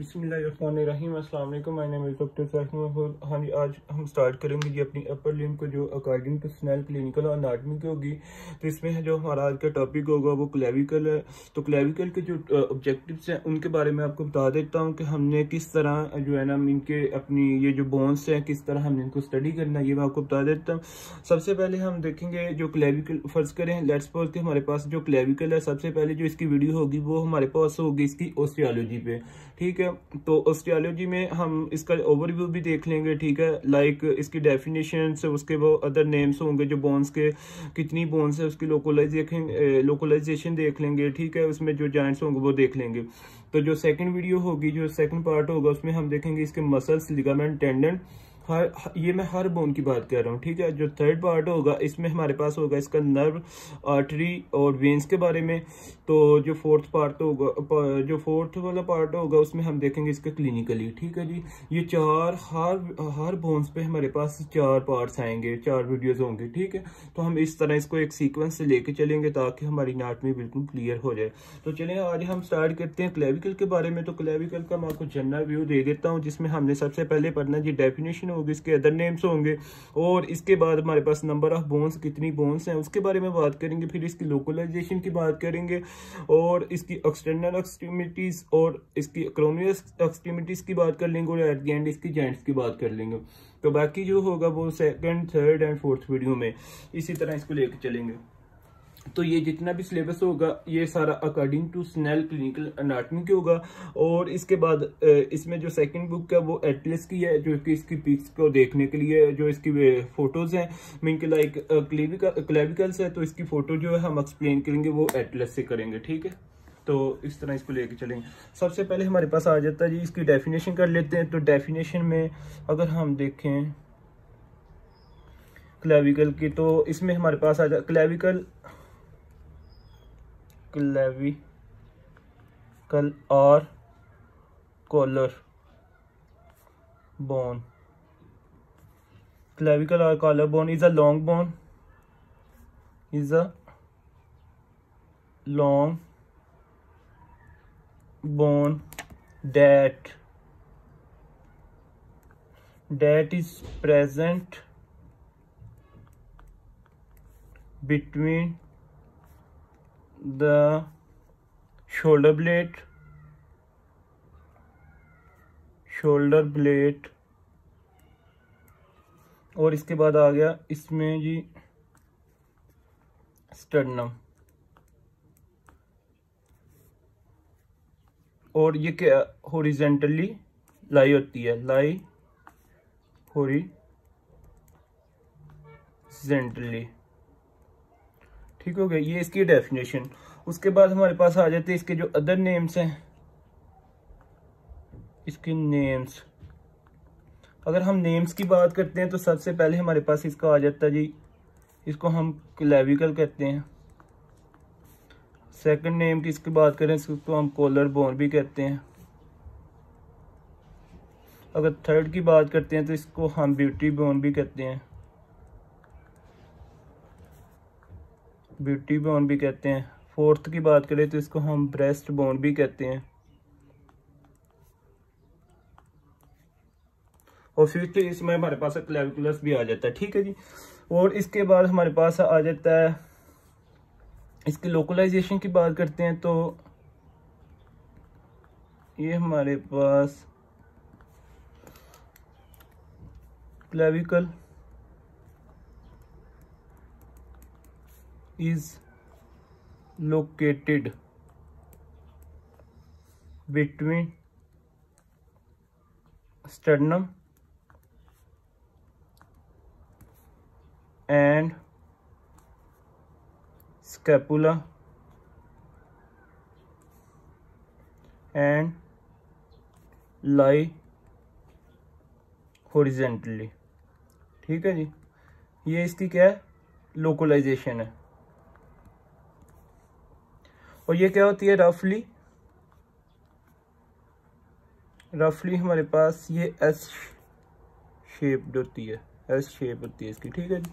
बिस्मिल्लाहिर्रहमानिर्रहीम। अस्सलाम वालेकुम। My name is doctor Sahib. हाँ जी, आज हम स्टार्ट करेंगे जी अपनी अपर लिम्ब को, जो according to Snell clinical anatomy की होगी। तो इसमें जो हमारा आज का टॉपिक होगा वो क्लेविकल है। तो क्लेविकल के जो ऑब्जेक्टिव्स हैं उनके बारे में आपको बता देता हूँ कि हमने किस तरह जो है ना इनके अपनी ये जो बोन्स हैं किस तरह हमने इनको स्टडी करना है, ये मैं आपको बता देता हूँ। सबसे पहले हम देखेंगे जो क्लेविकल, फर्ज करें लेट्स सपोज कि हमारे पास जो क्लेविकल है, सबसे पहले जो इसकी वीडियो होगी वो हमारे पास होगी इसकी ऑस्टियोलॉजी पे। ठीक है, तो ऑस्टियोलॉजी में हम इसका ओवरव्यू भी देख लेंगे। ठीक है, लाइक इसकी डेफिनेशन से उसके वो अदर नेम्स होंगे जो बोन्स के, कितनी बोन्स है उसकी लोकलाइजेशन देख लेंगे। ठीक है, उसमें जो जॉइंट्स होंगे वो देख लेंगे। तो जो सेकंड वीडियो होगी, जो सेकंड पार्ट होगा, उसमें हम देखेंगे इसके मसल्स, लिगामेंट, टेंडन, ये मैं हर बोन की बात कर रहा हूँ। ठीक है, जो थर्ड पार्ट होगा इसमें हमारे पास होगा इसका नर्व, आर्टरी और वेन्स के बारे में। तो जो फोर्थ पार्ट होगा, जो फोर्थ वाला पार्ट होगा उसमें हम देखेंगे इसका क्लिनिकली। ठीक है जी, ये चार हर बोन्स पे हमारे पास चार पार्ट्स आएंगे, चार वीडियोस होंगे। ठीक है, तो हम इस तरह इसको एक सीक्वेंस से लेके चलेंगे ताकि हमारी एनाटॉमी बिल्कुल क्लियर हो जाए। तो चलिए आज हम स्टार्ट करते हैं क्लेविकल के बारे में। तो क्लेविकल का मैं आपको जनरल व्यू दे देता हूँ, जिसमें हमने सबसे पहले पढ़ना जी डेफिनेशन होगी, इसके अदर नेम्स होंगे, और इसके बाद हमारे पास नंबर ऑफ बोन्स, कितनी बोन्स हैं उसके बारे में बात करेंगे। फिर इसकी लोकलाइजेशन की बात करेंगे और इसकी एक्सटर्नल एक्सट्रीमिटीज और इसकी एक्रोनियस एक्सट्रीमिटीज की बात कर लेंगे, और एट द एंड इसकी जॉइंट्स की बात कर लेंगे। तो बाकी जो होगा वो second, third and fourth video में इसी तरह इसको लेकर चलेंगे। तो ये जितना भी सिलेबस होगा ये सारा according to Snell clinical anatomy के होगा। और इसके बाद इसमें जो सेकंड बुक है वो एटलस की है, जो कि इसकी पिक्स को देखने के लिए जो इसकी फोटोज हैं, मीन के लाइक क्लेविकल्स है, तो इसकी फोटो जो है हम एक्सप्लेन करेंगे वो एटलस से करेंगे। ठीक है, तो इस तरह इसको लेके चलेंगे। सबसे पहले हमारे पास आ जाता है जी, इसकी डेफिनेशन कर लेते हैं। तो डेफिनेशन में अगर हम देखें क्लेविकल की, तो इसमें हमारे पास आ जाता क्लेविकल और कॉलर बोन। क्लेविकल और collar bone is a long bone that is present between the shoulder blade और इसके बाद आ गया इसमें जी स्टर्नम। और ये क्या हॉरिजेंटली लाई होती है, लाई हॉरिजेंटली। ठीक हो गया, ये इसकी डेफिनेशन। उसके बाद हमारे पास आ जाते हैं इसके जो अदर नेम्स हैं, इसके नेम्स। अगर हम नेम्स की बात करते हैं तो सबसे पहले हमारे पास इसका आ जाता है जी, इसको हम क्लेविकल कहते हैं। सेकंड नेम की इसकी बात करें, इसको हम कॉलर बोन भी कहते हैं। अगर थर्ड की बात करते हैं तो इसको हम ब्यूटी बोन भी कहते हैं, फोर्थ की बात करें तो इसको हम ब्रेस्ट बोन भी कहते हैं, और फिफ्थ इसमें हमारे पास क्लेविकुलस भी आ जाता है। ठीक है जी, और इसके बाद हमारे पास आ जाता है इसकी लोकलाइजेशन की बात करते हैं। तो ये हमारे पास clavicle is located between sternum and scapula and lie horizontally। ठीक है जी, ये इसकी क्या है, लोकलाइजेशन है। और ये क्या होती है, रफली हमारे पास ये एस शेप्ड होती है, इसकी। ठीक है जी,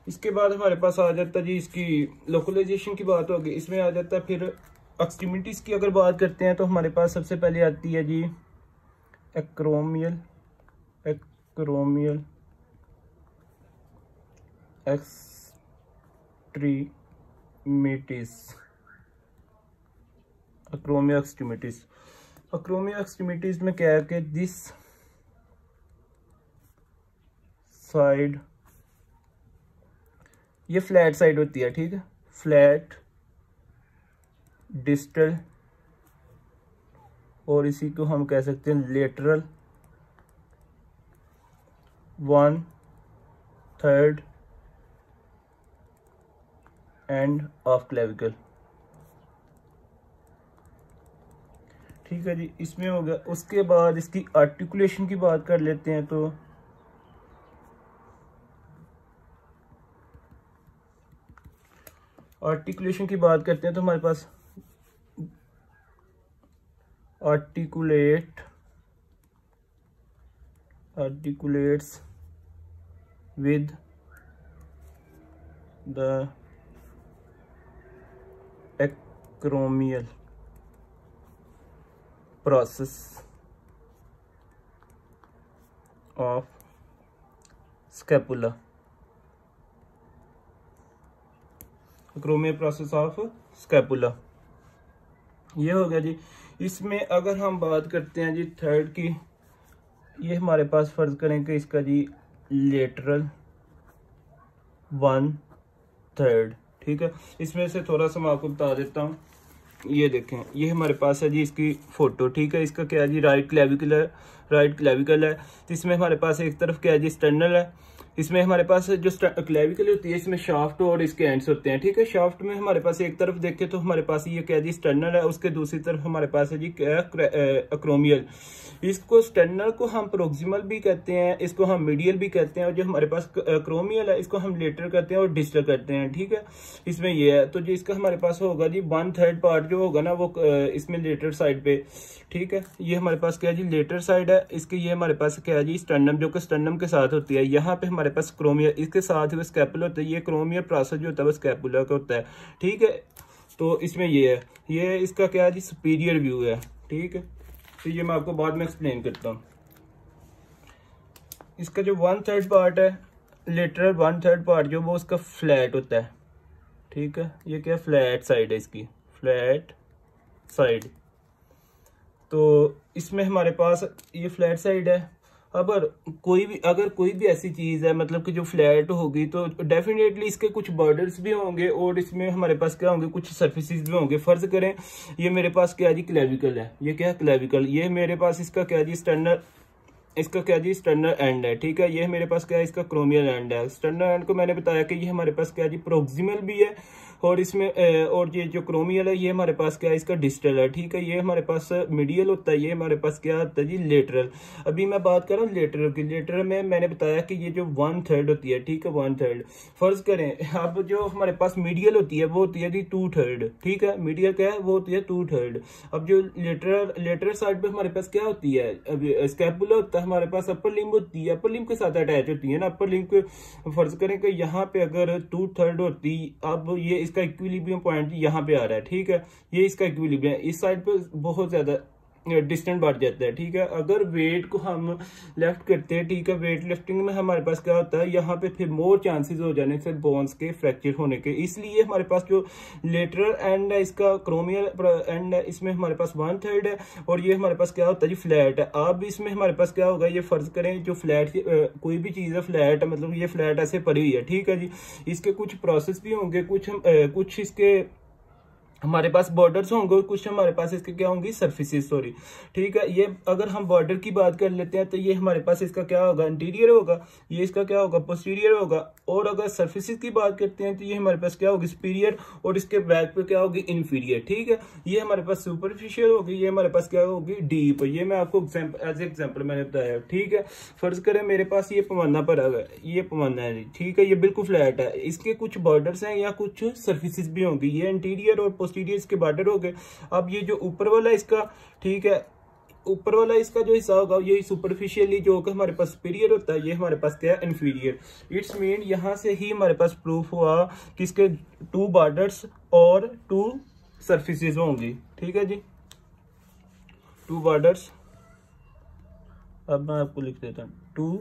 इसके बाद हमारे पास आ जाता है जी इसकी लोकलाइजेशन की बात होगी। इसमें आ जाता है फिर एक्सट्रीमिटीज़ की अगर बात करते हैं तो हमारे पास सबसे पहले आती है जी एक्रोमियल एक्सट्रीमिटीज़। अक्रोमियल एक्सट्रीमिटीज़ में क्या है कि दिस साइड, ये फ्लैट साइड होती है, ठीक है, फ्लैट डिस्टल, और इसी को हम कह सकते हैं लेटरल 1/3 एंड ऑफ क्लेविकल। ठीक है जी, इसमें हो गया। उसके बाद इसकी आर्टिकुलेशन की बात कर लेते हैं। तो आर्टिकुलेशन की बात करते हैं तो हमारे पास articulates with the acromial process of scapula। acromial process of scapula, ये हो गया जी। इसमें अगर हम बात करते हैं जी थर्ड की, ये हमारे पास फर्ज करें कि इसका जी लेटरल 1/3, ठीक है। इसमें से थोड़ा सा मैं आपको बता देता हूँ। ये देखें, ये हमारे पास है जी इसकी फोटो, ठीक है। इसका क्या है जी राइट क्लेविकल है। तो इसमें हमारे पास एक तरफ क्या है जी स्टर्नल है। इसमें हमारे पास जो क्लेविकल होती है इसमें शाफ्ट और इसके एंड्स होते हैं, ठीक है। शाफ्ट में हमारे पास एक तरफ देखें तो हमारे पास ये क्या जी स्टर्नल है, उसके दूसरी तरफ हमारे पास है जी अक्रोमियल। इसको स्टर्नल को हम प्रोक्सिमल भी कहते हैं, इसको हम मीडियल भी कहते हैं, और जो हमारे पास अक्रोमियल है इसको हम लेटर कहते हैं और डिस्टल कहते हैं, ठीक है। इसमें ये है, तो जो इसका हमारे पास होगा जी 1/3 पार्ट जो होगा ना वो इसमें लेटर साइड पे, ठीक है। ये हमारे पास क्या है जी लेटर साइड है इसके। ये हमारे पास क्या है जी स्टर्नम, जो कि स्टर्नम के साथ होती है। यहाँ पे हमारे पास क्रोमियल, इसके साथ ही स्कैपुला होता है। ये क्रोमियल प्रोसेस जो होता है वो स्कैपुला का होता है, ठीक है। तो इसमें ये है, ये इसका क्या है जी सुपीरियर व्यू है, ठीक है। तो ये मैं आपको बाद में एक्सप्लेन करता हूँ। इसका जो 1/3 पार्ट है, लेटरल 1/3 पार्ट जो वो उसका फ्लैट होता है, ठीक है। ये क्या फ्लैट साइड है इसकी, फ्लैट साइड। तो इसमें हमारे पास ये फ्लैट साइड है। अगर कोई भी ऐसी चीज है मतलब कि जो फ्लैट होगी तो डेफिनेटली इसके कुछ बॉर्डर्स भी होंगे और इसमें हमारे पास क्या होंगे कुछ सरफेसेस भी होंगे। फर्ज करें ये मेरे पास क्या जी क्लेविकल है, ये क्या है क्लेविकल, ये मेरे पास इसका क्या जी स्टर्नल, इसका क्या जी स्टर्नल एंड है, ठीक है। ये मेरे पास क्या है इसका क्रोमियल एंड है। स्टर्नल एंड को मैंने बताया कि ये हमारे पास क्या जी प्रोक्सिमल भी है, और इसमें और ये जो क्रोमियल है ये हमारे पास क्या है इसका डिस्टल है, ठीक है। ये हमारे पास मीडियल होता है, ये हमारे पास क्या होता है जी लेटरल। अभी मैं बात कर रहा हूँ लेटरल की। लेटरल में मैंने बताया कि ये जो 1/3 होती है, ठीक है, 1/3। फर्ज करें अब जो हमारे पास मीडियल होती है वो होती है जी 2/3, ठीक है। मीडियल क्या है वो होती है 2/3। अब जो लेटरल साइड पे हमारे पास क्या होती है, स्कैपुला होता है हमारे पास, अपर लिम्ब होती है, अपर लिम्ब के साथ अटैच होती है ना। अपर लिम्ब को फर्ज करें कि यहाँ पे अगर 2/3 होती, अब ये इसका इक्विलिब्रियम पॉइंट यहाँ पे आ रहा है, ठीक है। ये इसका इक्विलिब्रियम, इस साइड पे बहुत ज्यादा डिस्टेंस बढ़ जाता है, ठीक है। अगर वेट को हम लेफ्ट करते हैं, ठीक है, वेट लिफ्टिंग में हमारे पास क्या होता है यहाँ पे फिर मोर चांसेस हो जाने से बोन्स के फ्रैक्चर होने के। इसलिए हमारे पास जो लेटरल एंड है इसका क्रोमियल एंड है, इसमें हमारे पास 1/3 है, और ये हमारे पास क्या होता है जी फ्लैट है। अब इसमें हमारे पास क्या होगा, ये फर्ज करें जो फ्लैट कोई भी चीज है फ्लैट है, मतलब ये फ्लैट ऐसे पड़ी हुई है, ठीक है जी। इसके कुछ प्रोसेस भी होंगे, कुछ इसके हमारे पास बॉर्डर्स होंगे, कुछ हमारे पास इसके क्या होंगी सरफेसेस, सॉरी, ठीक है। ये अगर हम बॉर्डर की बात कर लेते हैं तो ये हमारे पास इसका क्या होगा इंटीरियर होगा, ये इसका क्या होगा पोस्टीरियर होगा। और अगर सरफेसेस की बात करते हैं तो ये हमारे पास क्या होगी सुपीरियर, और इसके बैक पे क्या होगी इन्फीरियर, ठीक है। ये हमारे पास सुपरफिशियल होगी, ये हमारे पास क्या होगी डीप। ये मैं आपको एज एग्जाम्पल मैंने बताया, ठीक है। फर्ज करें मेरे पास ये पैमाना पर है, ये पैमाना है, ठीक है, ये बिल्कुल फ्लैट है। इसके कुछ बॉर्डर्स हैं या कुछ सरफेसेस भी होंगी, ये इंटीरियर और पोस्टीरियर इसके बॉर्डर हो गए। अब ये जो ऊपर वाला इसका, ठीक है, ऊपर वाला इसका जो हिस्सा होगा ये सुपरफिशियली जो कि हमारे पास सुपीरियर होता है, ये हमारे पास क्या है इन्फीरियर। इट्स मीन यहाँ से ही हमारे पास प्रूफ हुआ कि इसके 2 बॉर्डर्स और 2 सरफेसेस होंगी, ठीक है जी। 2 बॉर्डर्स, अब मैं आपको लिख देता हूँ 2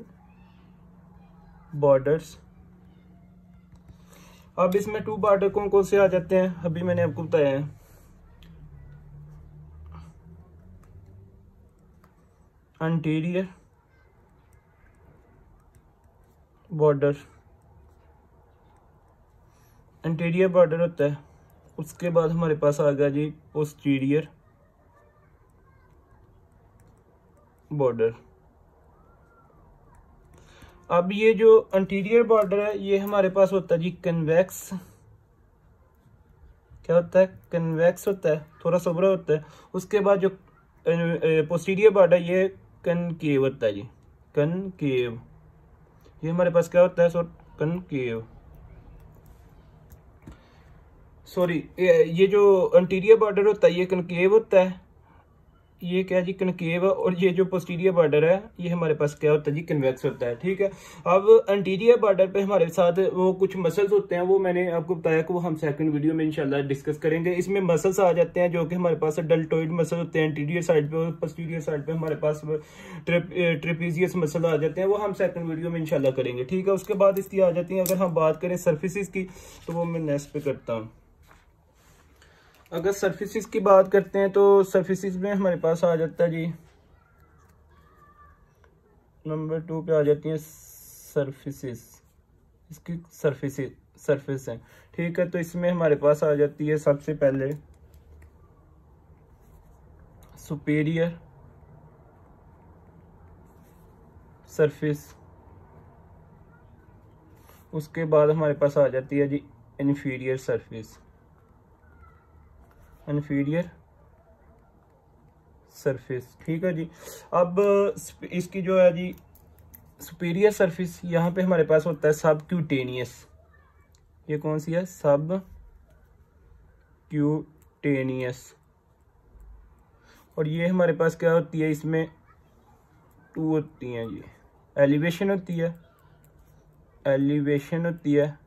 बॉर्डर्स। अब इसमें 2 बॉर्डर कौन कौन से आ जाते हैं, अभी मैंने आपको बताया है। अंटीरियर बॉर्डर, अंटीरियर बॉर्डर होता है। उसके बाद हमारे पास आ गया जी पोस्टीरियर बॉर्डर। अब ये जो अंटीरियर बॉर्डर है ये हमारे पास होता है जी कन्वेक्स, क्या होता है, कन्वेक्स होता है, थोड़ा सोबरा होता है। उसके बाद जो पोस्टीरियर बॉर्डर ये कनकेव होता है जी, कनकेव। ये हमारे पास क्या होता है, कनकेव, सॉरी, ये जो अंटीरियर बॉर्डर होता है ये कनकेव होता है, ये क्या जी कनकेव। और ये जो पोस्टीरियर बॉर्डर है ये हमारे पास क्या होता है जी कन्वेक्स होता है, ठीक है। अब अंटीरियर बॉर्डर पे हमारे साथ वो कुछ मसल्स होते हैं, वो मैंने आपको बताया कि वो हम सेकंड वीडियो में इंशाल्लाह डिस्कस करेंगे। इसमें मसल्स आ जाते हैं जो कि हमारे पास डेल्टोइड मसल होते हैं इंटीरियर साइड पे, और पोस्टीरियर साइड पे हमारे पास ट्रेपीजियस मसल आ जाते हैं, वो हम सेकंड वीडियो में इंशाल्लाह करेंगे, ठीक है। उसके बाद इसकी आ जाती है, अगर हम बात करें सर्फेसिस की तो वो मैं नेक्स्ट पे करता हूँ। अगर सरफेसिस की बात करते हैं तो सरफेसिस में हमारे पास आ जाता है जी नंबर 2 पे आ जाती है सरफेसिस, इसकी सरफेस है, ठीक है। तो इसमें हमारे पास आ जाती है सबसे पहले सुपीरियर सरफेस, उसके बाद हमारे पास आ जाती है जी इन्फीरियर सरफेस, इन्फीरियर सरफेस, ठीक है जी। अब इसकी जो है जी सुपीरियर सरफेस, यहाँ पे हमारे पास होता है सबक्यूटेनियस, ये कौन सी है, सबक्यूटेनियस। और ये हमारे पास क्या होती है, इसमें 2 होती हैं जी, एलिवेशन होती है, एलिवेशन होती है।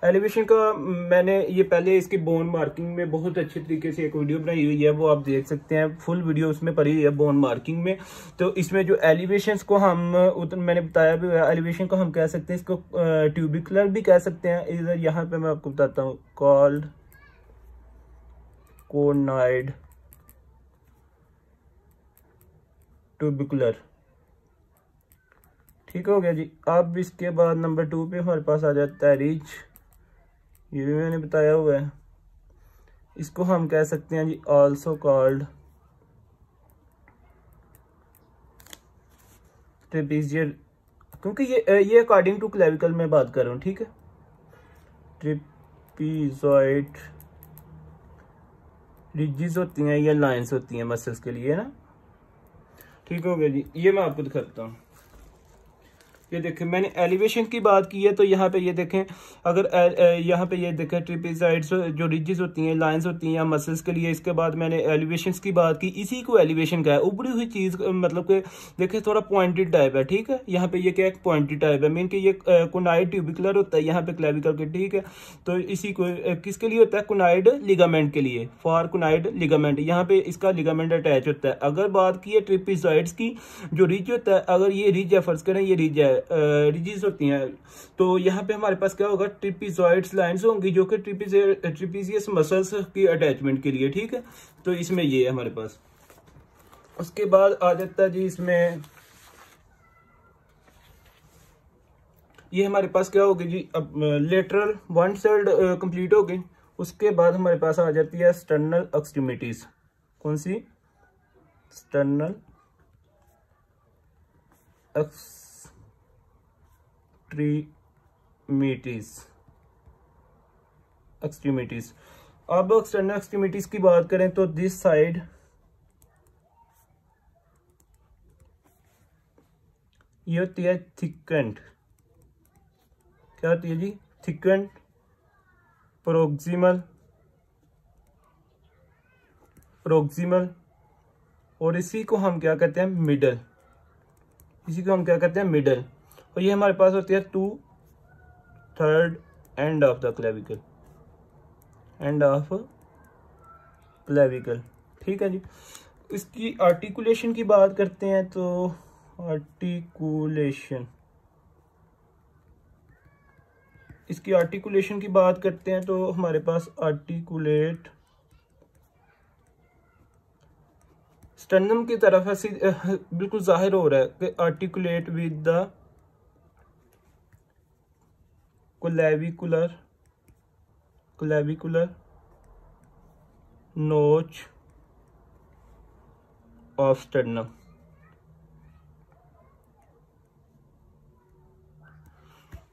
एलिवेशन का मैंने ये पहले इसकी बोन मार्किंग में बहुत अच्छे तरीके से एक वीडियो बनाई हुई है, वो आप देख सकते हैं, फुल वीडियो उसमें पड़ी हुई है बोन मार्किंग में। तो इसमें जो एलिवेशंस को हम मैंने बताया भी है, एलिवेशन को हम कह सकते हैं, इसको ट्यूबिकुलर भी कह सकते हैं। इधर यहाँ पे मैं आपको बताता हूँ, कॉल्ड कोनाइड ट्यूबिकुलर, ठीक हो गया जी। अब इसके बाद नंबर 2 पे हमारे पास आ जाता है रिज, ये भी मैंने बताया हुआ है, इसको हम कह सकते हैं जी ऑल्सो कॉल्ड ट्रेपीजियर, क्योंकि ये अकॉर्डिंग टू क्लेविकल में बात कर रहा हूँ, ठीक है। ट्रेपीजॉइड रिजेस होती हैं या लाइंस होती हैं मसल्स के लिए ना, ठीक हो गया जी। ये मैं आपको दिखाता हूँ, ये देखें मैंने एलिवेशन की बात की है, तो यहाँ पे ये देखें, अगर यहाँ पे ये देखें ट्रिपेजॉइड्स जो रिजेस होती हैं, लाइंस होती हैं या मसल्स के लिए। इसके बाद मैंने एलिवेशंस की बात की, इसी को एलिवेशन का है, उभरी हुई चीज, मतलब कि देखें थोड़ा पॉइंटेड टाइप है, ठीक है। यहाँ पे ये क्या है, पॉइंटेड टाइप है, मीन कि ये कोनाइड ट्यूबिकुलर होता है, यहाँ पे क्लेविकल के, ठीक है। तो इसी को किसके लिए होता है, कोनाइड लिगामेंट के लिए, फॉर कोनाइड लिगामेंट, यहाँ पे इसका लिगामेंट अटैच होता है। अगर बात की है ट्रिपेजॉइड्स की, जो रिज होता है, अगर ये रिज है, फर्ज करें ये रिज है, रिजेस होती हैं, तो यहाँ पे हमारे पास क्या होगा, ट्रिपेजॉइड्स लाइंस होंगी जो कि ट्रिपेजियस मसल्स की अटैचमेंट के लिए, ठीक है। तो इसमें ये है हमारे पास। उसके बाद आ जाता है जी इसमें, ये हमारे पास क्या होगी जी, अब लेटरल वन साइड कंप्लीट हो गई। उसके बाद हमारे पास आ जाती है स्टर्नल एक्सट्रीमिटीज, कौन सी, स्टर्नल एक्सट्रीमिटीज। अब एक्सटर्नल एक्सट्रीमिटीज की बात करें तो दिस साइड, ये होती है थिकेंड, क्या होती है जी, थिकेंड प्रोक्सिमल, और इसी को हम क्या कहते हैं, मिडल, इसी को हम क्या कहते हैं, मिडल। और ये हमारे पास होती है 2/3 end of the clavicle, end of clavicle. ठीक है जी। इसकी आर्टिकुलेशन की बात करते हैं तो आर्टिकुलेशन, इसकी आर्टिकुलेशन की बात करते हैं तो हमारे पास आर्टिकुलेट स्टर्नम की तरफ ऐसी बिल्कुल जाहिर हो रहा है कि आर्टिकुलेट विद द क्लेविकुलर नोच ऑफ स्टर्नम।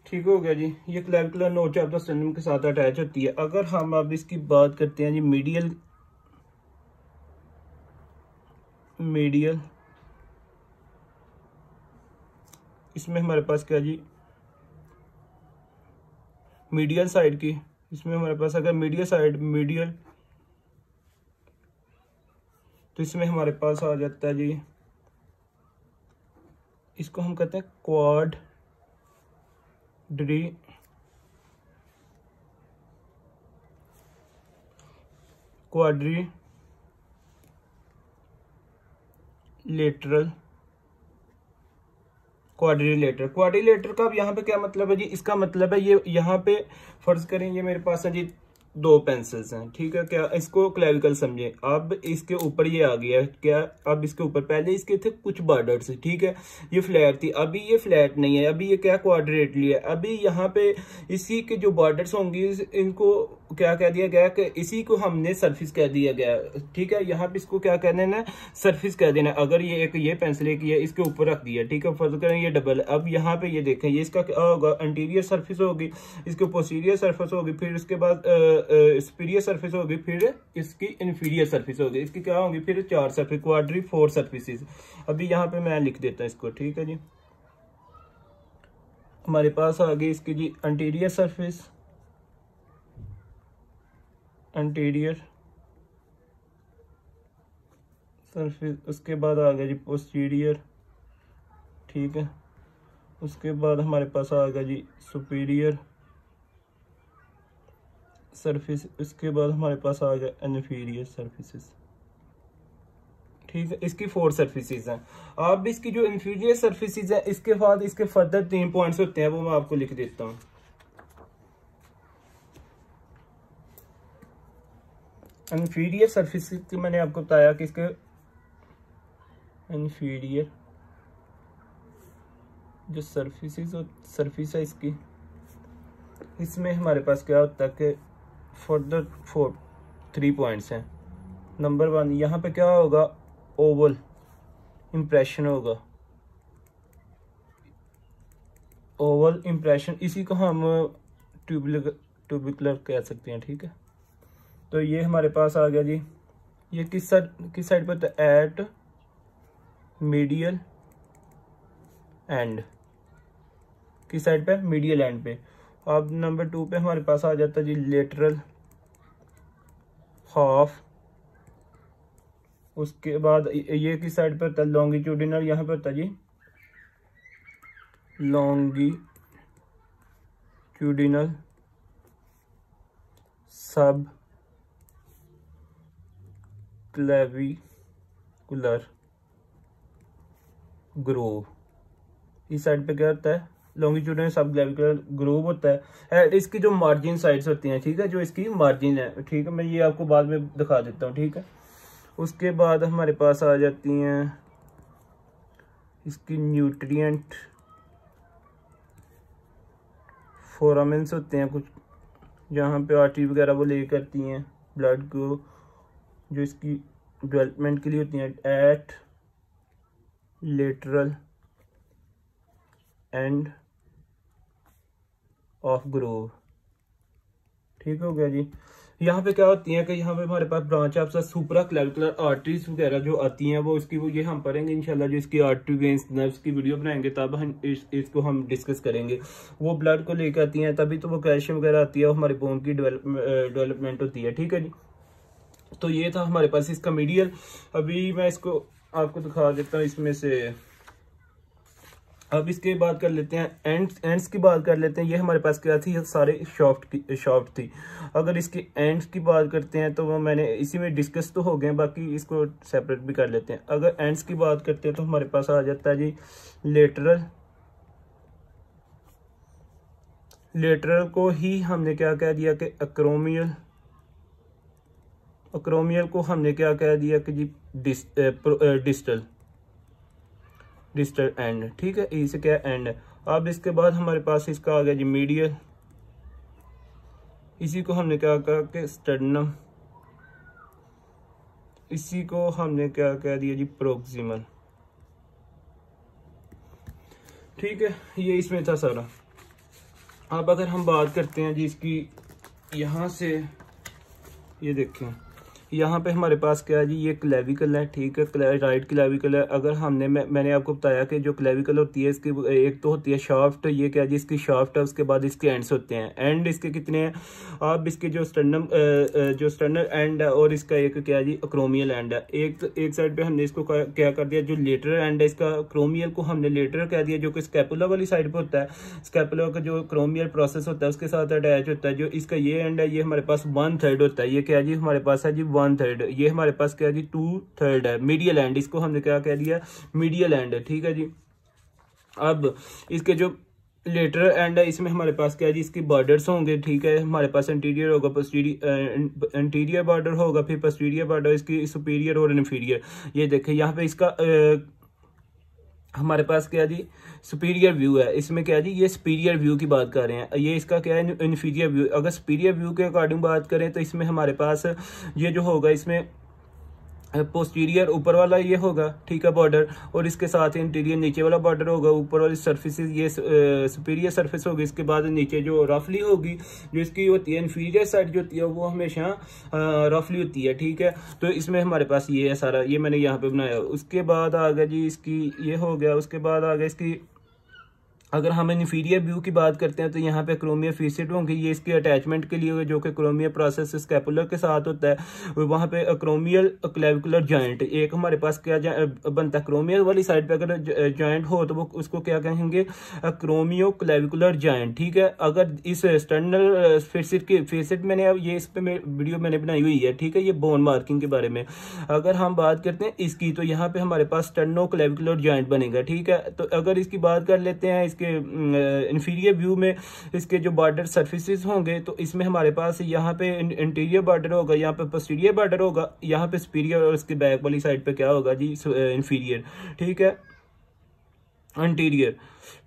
ठीक हो गया जी। ये क्लेविकुलर नोच ऑफ द स्टर्नम के साथ अटैच होती है। अगर हम अब इसकी बात करते हैं जी मीडियल, इसमें हमारे पास क्या जी, मीडियल साइड की, इसमें हमारे पास अगर मीडियल तो इसमें हमारे पास आ जाता है जी, इसको हम कहते हैं क्वाड्रिलेटरल का अब यहाँ पे क्या मतलब है जी, इसका मतलब है ये यहाँ पे फर्ज करें ये मेरे पास है जी 2 पेंसिल्स हैं। ठीक है, क्या इसको क्लेविकल समझे। अब इसके ऊपर ये आ गया क्या, अब इसके ऊपर पहले इसके थे कुछ बॉर्डर्स। ठीक है, ये फ्लैट थी, अभी ये फ्लैट नहीं है, अभी ये क्या क्वाड्रेटली है। अभी यहाँ पे इसी के जो बॉर्डर्स होंगी इनको क्या कह दिया गया कि इसी को हमने सरफेस कह दिया गया। ठीक है, यहाँ पे इसको क्या कहने ना, सरफेस कह देना। अगर ये पेंसिल एक ये इसके ऊपर रख दिया, ठीक है, फर्ज करें ये डबल। अब यहाँ पे ये देखें, ये इसका क्या होगा, इंटीरियर सरफेस होगी, इसके पोस्टीरियर सरफेस होगी, फिर उसके बाद सुपीरियर सरफेस होगी, फिर इसकी इंफीरियर सरफेस होगी। इसकी क्या होगी फिर 4 सरफेस, क्वाड्री 4 सरफेसेस। अभी यहाँ पे मैं लिख देता हूँ इसको। ठीक है जी, हमारे पास आ गई इसकी जी इंटीरियर सरफेस, उसके बाद आ गया जी पोस्टीरियर। ठीक है, उसके बाद हमारे पास आ गया जी सुपीरियर सरफेस, उसके बाद हमारे पास आ गया इन्फीरियर सरफेसेस। ठीक है, इसकी 4 सरफेसेस हैं। अब इसकी जो इन्फीरियर सरफेसेस हैं, इसके बाद इसके फर्दर 3 पॉइंट्स होते हैं, वो मैं आपको लिख देता हूँ। इन्फीरियर सरफेसेस की मैंने आपको बताया कि इसके इन्फीरियर जो सरफेस है इसकी, इसमें हमारे पास क्या होता है कि फर्दर 3 पॉइंट्स हैं। नंबर 1, यहाँ पे क्या होगा, ओवल इंप्रेशन होगा, ओवल इंप्रेशन, इसी को हम ट्यूबिकुलर कह सकते हैं। ठीक है, तो ये हमारे पास आ गया जी। ये किस साइड पर था, एट मीडियल एंड, किस साइड पे, मीडियल एंड पे। अब नंबर 2 पे हमारे पास आ जाता जी लेटरल हाफ, उसके बाद ये किस साइड पर था, लॉन्गिट्यूडिनल, यहाँ पर था जी लॉन्गिट्यूडिनल सब क्लेविकुलर ग्रोव। इस साइड पे क्या होता है, लॉन्गिट्यूडिनल सब क्लेविकुलर ग्रोव होता है। इसकी जो मार्जिन साइड्स होती हैं, ठीक है, जो इसकी मार्जिन है, ठीक है, मैं ये आपको बाद में दिखा देता हूँ। ठीक है, उसके बाद हमारे पास आ जाती हैं इसकी न्यूट्रिएंट फोरामेंस होते हैं कुछ, जहाँ पे आर्टरी वगैरह वो ले करती हैं ब्लड को, जो इसकी डेवलपमेंट के लिए होती हैं, at lateral end of groove. ठीक हो गया जी। यहाँ पे क्या होती है कि यहाँ पे हमारे पास ब्रांच ऑफ सुपरा क्लेविकुलर आर्टरीज वगैरह जो आती हैं, वो इसकी ये हम पढ़ेंगे इंशाल्लाह। जो इसकी आर्टरी वेन्स नर्व्स की वीडियो बनाएंगे तब हम इसको हम डिस्कस करेंगे। वो ब्लड को लेकर आती हैं, तभी तो वो कैल्शियम वगैरह आती है, हमारे बोन की डेवलपमेंट होती है। ठीक है जी, तो ये था हमारे पास इसका मीडियल। अभी मैं इसको आपको दिखा देता हूँ, इसमें से अब इसके बात कर लेते हैं एंड्स की बात कर लेते हैं। ये हमारे पास क्या थी, सारे शॉफ्ट थी। अगर इसकी एंड्स की बात करते हैं तो वो मैंने इसी में डिस्कस तो हो गए, बाकी इसको सेपरेट भी कर लेते हैं। अगर एंड्स की बात करते हैं तो हमारे पास आ जाता है जी लेटरल को ही हमने क्या कह दिया कि अक्रोमियल को हमने क्या कह दिया कि जी डिस्टल एंड, ठीक है, इसे क्या एंड है। अब इसके बाद हमारे पास इसका आ गया जी मीडियल, इसी को हमने क्या कहा कि स्टर्नम, इसी को हमने क्या कह दिया जी प्रोक्सिमल, ठीक है, ये इसमें था सारा। अब अगर हम बात करते हैं जी इसकी, यहाँ से ये देखें, यहाँ पे हमारे पास क्या है जी, ये क्लेविकल है, ठीक है, राइट क्लेविकल है। अगर हमने मैंने आपको बताया कि जो क्लेविकल होती है इसकी एक तो होती है शाफ्ट, ये क्या जी इसकी शाफ्ट है, उसके बाद इसके एंड्स होते हैं। एंड इसके कितने हैं, अब इसके जो स्टर्नल एंड है और इसका एक क्या है जी अक्रोमियल एंड है। एक साइड पे हमने इसको क्या कर दिया, जो लेटरल एंड है इसका क्रोमियल को हमने लेटरल कह दिया, जो कि स्कैपुला वाली साइड पे होता है। स्कैपुला का जो क्रोमियल प्रोसेस होता है उसके साथ अटैच होता है। जो इसका ये एंड है ये हमारे पास 1/3 होता है। ये क्या जी हमारे पास है जी 1/3, ये हमारे पास क्या जी 2/3 है। मीडियल एंड, इसको हमने क्या कह दिया, मीडियल एंड है, ठीक है जी। अब इसके जो लेटरल एंड है इसमें हमारे पास क्या है जी इसकी बॉर्डर्स होंगे, ठीक है, हमारे पास इंटीरियर होगा, इंटीरियर बॉर्डर होगा, फिर पोस्टीरियर बॉर्डर, इसकी सुपीरियर और इन्फीरियर। ये देखें यहाँ पे इसका हमारे पास क्या जी सुपीरियर व्यू है, इसमें क्या जी ये सुपीरियर व्यू की बात कर रहे हैं। ये इसका क्या है इन्फीरियर व्यू। अगर सुपीरियर व्यू के अकॉर्डिंग बात करें तो इसमें हमारे पास ये जो होगा, इसमें पोस्टीरियर ऊपर वाला ये होगा, ठीक है, बॉर्डर, और इसके साथ इंटीरियर नीचे वाला बॉर्डर होगा। ऊपर वाली सरफेसेस ये सुपीरियर सरफेस होगी, इसके बाद नीचे जो रफली होगी, जो इसकी होती है इन्फीरियर साइड जो होती है वो हमेशा रफली होती है, ठीक है। तो इसमें हमारे पास ये है सारा, ये मैंने यहाँ पे बनाया। उसके बाद आ गया जी इसकी ये हो गया। उसके बाद आ गया इसकी, अगर हम इन्फीरियर व्यू की बात करते हैं तो यहाँ पे क्रोमिया फीसेट होंगी, ये इसके अटैचमेंट के लिए होगा, जो कि क्रोमिया प्रोसेस स्कैपुलर के साथ होता है। वहाँ पे क्रोमियल क्लेविकुलर जॉइंट एक हमारे पास क्या बनता है, क्रोमियल वाली साइड पे अगर जॉइंट हो तो वो उसको क्या कहेंगे, क्रोमियो क्लेविकुलर जॉइंट, ठीक है। अगर इस एक्सटर्नल फेसेट मैंने अब ये इस पे वीडियो मैंने बनाई हुई है, ठीक है, ये बोन मार्किंग के बारे में। अगर हम बात करते हैं इसकी तो यहाँ पे हमारे पास स्टर्नो क्लेविकुलर जॉइंट बनेगा, ठीक है। तो अगर इसकी बात कर लेते हैं इसके इंफीरियर व्यू में, इसके जो बॉर्डर सर्फेसिस होंगे तो इसमें हमारे पास यहाँ पे इंटीरियर बॉर्डर होगा, यहाँ पे पोस्टीरियर बॉर्डर होगा, यहाँ पे सुपीरियर, और इसके बैक वाली साइड पे क्या होगा जी इंफीरियर, ठीक है, इंटीरियर,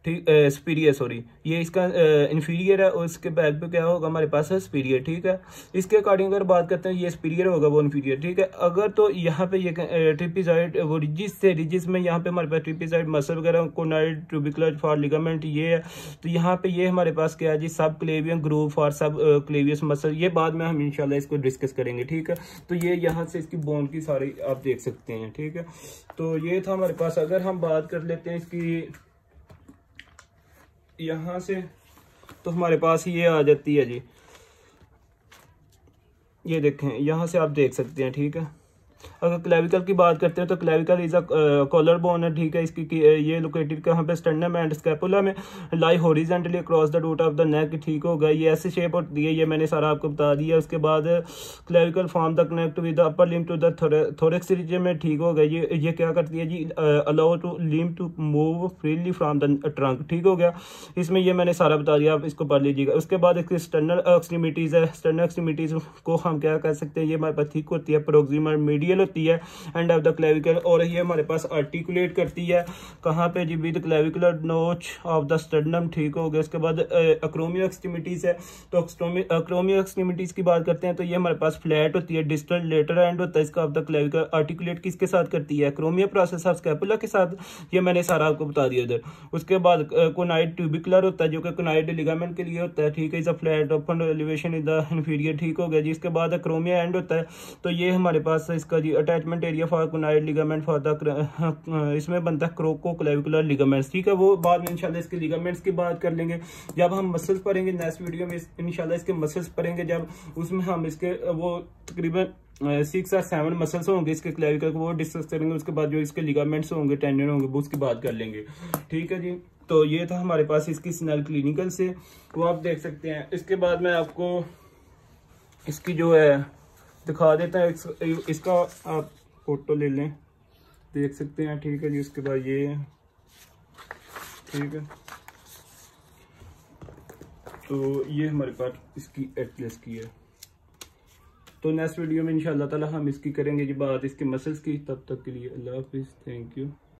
ठीक, सुपीरियर, सॉरी, ये इसका इंफीरियर है और इसके बैक पे क्या होगा हमारे पास है सुपीरियर, ठीक है। इसके अकॉर्डिंग अगर बात करते हैं ये सुपीरियर होगा, वो इंफीरियर, ठीक है। अगर तो यहाँ पे ये ट्रिपिजॉइड वो रिजिस में यहाँ पे हमारे पास ट्रिपिजॉइड मसल वगैरह, कोनाइड ट्यूबिकुलर फॉर लिगामेंट ये है। तो यहाँ पे ये हमारे पास क्या है जी सब क्लेवियन ग्रूव फॉर सब क्लेवियस मसल, ये बाद में हम इंशाल्लाह इसको डिस्कस करेंगे, ठीक है। तो ये यहाँ से इसकी बोन की सारी आप देख सकते हैं, ठीक है। तो ये था हमारे पास। अगर हम बात कर लेते हैं इसकी यहाँ से, तो हमारे पास ये आ जाती है जी, ये देखें यहाँ से आप देख सकते हैं, ठीक है। अगर क्लेविकल की बात करते हैं तो clavicle is a collar bone है, ठीक है। इसकी ये लोकेटेड कहाँ पे, स्टर्नम एंड स्कैपुला में, lie horizontally across the root of the neck, ठीक होगा। ये ऐसे शेप होती है, ये मैंने सारा आपको बता दिया। उसके बाद clavicle form the connect with the upper limb to the thorax region में, ठीक होगा। ये क्या करती है जी, allow to limb to move freely from the trunk, ठीक हो गया। इसमें ये मैंने सारा बता दिया, आप इसको पढ़ लीजिएगा। उसके बाद इसकी स्टर्नल एक्सट्रीमिटीज है, स्टर्नल एक्सट्रीमिटीज को हम क्या कर सकते हैं, ये हमारे पास ठीक होती है, प्रोक्सिमल मीडियल होती है एंड ऑफ द क्लेविकल, और ये हमारे पास आर्टिकुलेट करती है कहाँ पे जी, विद क्लेविकुलर नोच ऑफ द स्टर्नम, ठीक हो गया। उसके बाद अक्रोमियो एक्सट्रीमिटीज है, तो अक्रोमियो एक्सट्रीमिटीज की बात करते हैं तो ये हमारे पास फ्लैट होती है, डिस्टल लेटर एंड होता है इसका ऑफ द क्लेविकल। आर्टिकुलेट किसके साथ करती है, क्रोमियो प्रोसेस ऑफ स्कैपुला के साथ, ये मैंने सारा आपको बता दिया इधर। उसके बाद कोनाइड ट्यूबिकुलर होता है, जो कि कोनाइड लिगामेंट के लिए होता है, ठीक है, is a flat open elevation in the inferior, ठीक हो गया जी। इसके बाद क्रोमियो एंड होता है, तो ये हमारे पास इसका जी attachment area for conoid ligament for the, इसमें बनता है क्रोको क्लेविकुलर लिगामेंट्स, ठीक है। वो बाद में इंशाल्लाह इसके लिगामेंट्स की बात कर लेंगे जब हम मसल्स पढ़ेंगे नेक्स्ट वीडियो में। इंशाल्लाह इसके मसल्स पढ़ेंगे जब, उसमें हम इसके वो तकरीबन 6 और 7 मसल्स होंगे इसके क्लेविकल को, वो डिस्कस करेंगे। उसके बाद जो इसके लिगामेंट्स होंगे, टेंडन होंगे, वो उसकी बात कर लेंगे। ठीक है जी, तो ये था हमारे पास इसकी स्नेल क्लिनिकल से, वो आप देख सकते हैं। इसके बाद मैं आपको इसकी जो है दिखा देता है, इसका आप फोटो ले लें, देख सकते हैं। ठीक है जी, उसके बाद ये है। ठीक है, तो ये हमारे पास इसकी एटलस की है। तो नेक्स्ट वीडियो में इंशाल्लाह ताला हम इसकी करेंगे जी बात, इसके मसल्स की। तब तक के लिए अल्लाह हाफिज़, थैंक यू।